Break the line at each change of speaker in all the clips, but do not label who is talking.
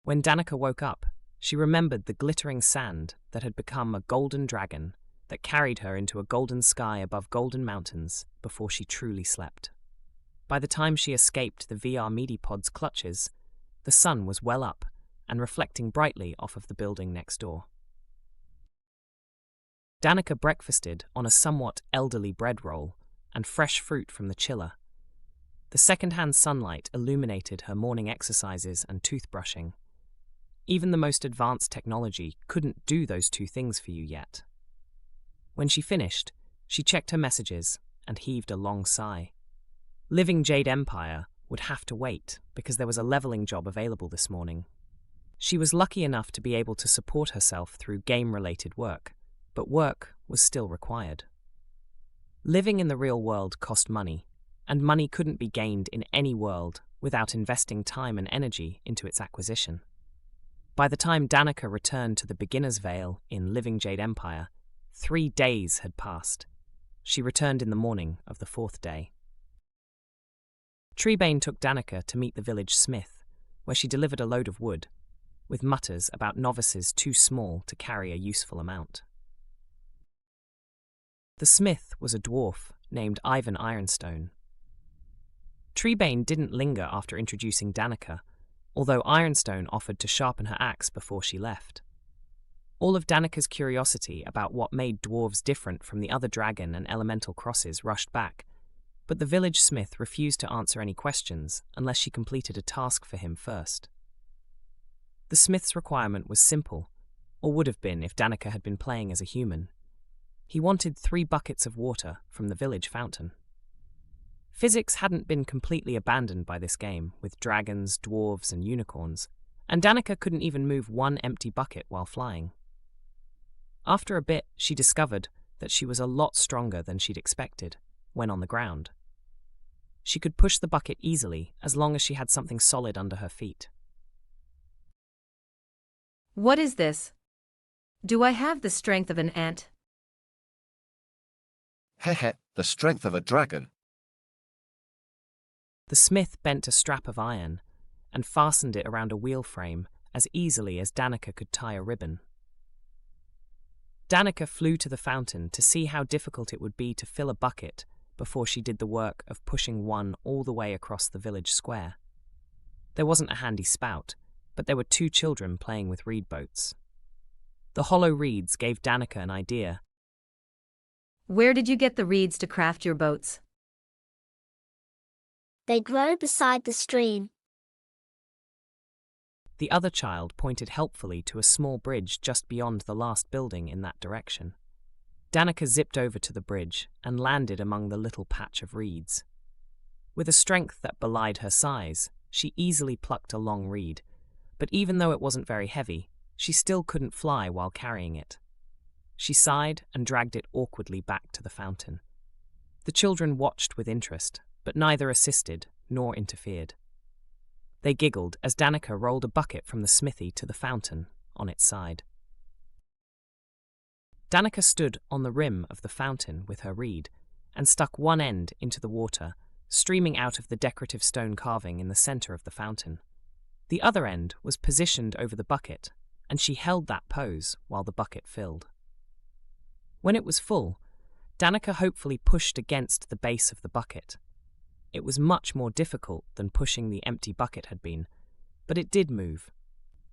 When Danika woke up, she remembered the glittering sand that had become a golden dragon that carried her into a golden sky above golden mountains before she truly slept. By the time she escaped the VR Medipod's clutches, the sun was well up and reflecting brightly off of the building next door. Danika breakfasted on a somewhat elderly bread roll and fresh fruit from the chiller. The second-hand sunlight illuminated her morning exercises and toothbrushing. Even the most advanced technology couldn't do those two things for you yet. When she finished, she checked her messages and heaved a long sigh. Living Jade Empire would have to wait because there was a leveling job available this morning. She was lucky enough to be able to support herself through game-related work, but work was still required. Living in the real world cost money, and money couldn't be gained in any world without investing time and energy into its acquisition. By the time Danika returned to the beginner's Vale in Living Jade Empire, 3 days had passed. She returned in the morning of the 4th day. Treebane took Danika to meet the village smith, where she delivered a load of wood, with mutters about novices too small to carry a useful amount. The smith was a dwarf named Ivan Ironstone. Treebane didn't linger after introducing Danika, although Ironstone offered to sharpen her axe before she left. All of Danika's curiosity about what made dwarves different from the other dragon and elemental crosses rushed back, but the village smith refused to answer any questions unless she completed a task for him first. The smith's requirement was simple, or would have been if Danika had been playing as a human. He wanted 3 buckets of water from the village fountain. Physics hadn't been completely abandoned by this game, with dragons, dwarves, and unicorns, and Danika couldn't even move 1 empty bucket while flying. After a bit, she discovered that she was a lot stronger than she'd expected when on the ground. She could push the bucket easily as long as she had something solid under her feet.
What is this? Do I have the strength of an ant?
Hehe, the strength of a dragon.
The smith bent a strap of iron and fastened it around a wheel frame as easily as Danika could tie a ribbon. Danika flew to the fountain to see how difficult it would be to fill a bucket before she did the work of pushing one all the way across the village square. There wasn't a handy spout, but there were 2 children playing with reed boats. The hollow reeds gave Danika an idea.
Where did you get the reeds to craft your boats?
They grow beside the stream.
The other child pointed helpfully to a small bridge just beyond the last building in that direction. Danika zipped over to the bridge and landed among the little patch of reeds. With a strength that belied her size, she easily plucked a long reed, but even though it wasn't very heavy, she still couldn't fly while carrying it. She sighed and dragged it awkwardly back to the fountain. The children watched with interest, but neither assisted nor interfered. They giggled as Danika rolled a bucket from the smithy to the fountain on its side. Danika stood on the rim of the fountain with her reed and stuck one end into the water, streaming out of the decorative stone carving in the center of the fountain. The other end was positioned over the bucket, and she held that pose while the bucket filled. When it was full, Danika hopefully pushed against the base of the bucket. It was much more difficult than pushing the empty bucket had been, but it did move.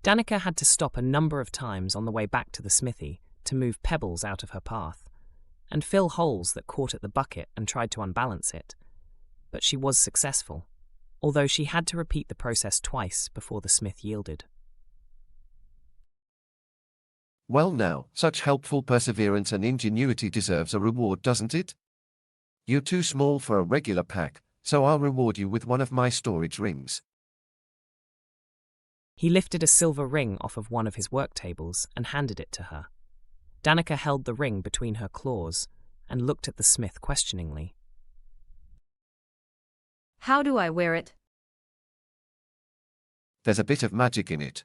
Danika had to stop a number of times on the way back to the smithy to move pebbles out of her path, and fill holes that caught at the bucket and tried to unbalance it. But she was successful, although she had to repeat the process twice before the smith yielded.
Well now, such helpful perseverance and ingenuity deserves a reward, doesn't it? You're too small for a regular pack, so I'll reward you with one of my storage rings.
He lifted a silver ring off of one of his work tables and handed it to her. Danika held the ring between her claws and looked at the smith questioningly.
How do I wear it?
There's a bit of magic in it.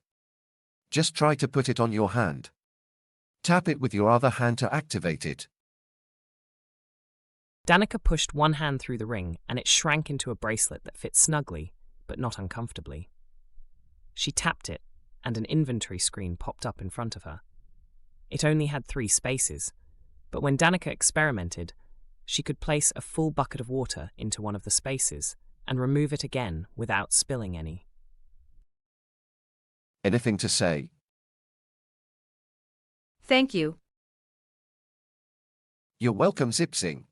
Just try to put it on your hand. Tap it with your other hand to activate it.
Danika pushed one hand through the ring and it shrank into a bracelet that fit snugly, but not uncomfortably. She tapped it, and an inventory screen popped up in front of her. It only had 3 spaces, but when Danika experimented, she could place a full bucket of water into one of the spaces and remove it again without spilling any.
Anything to say?
Thank you.
You're welcome, Zipsing.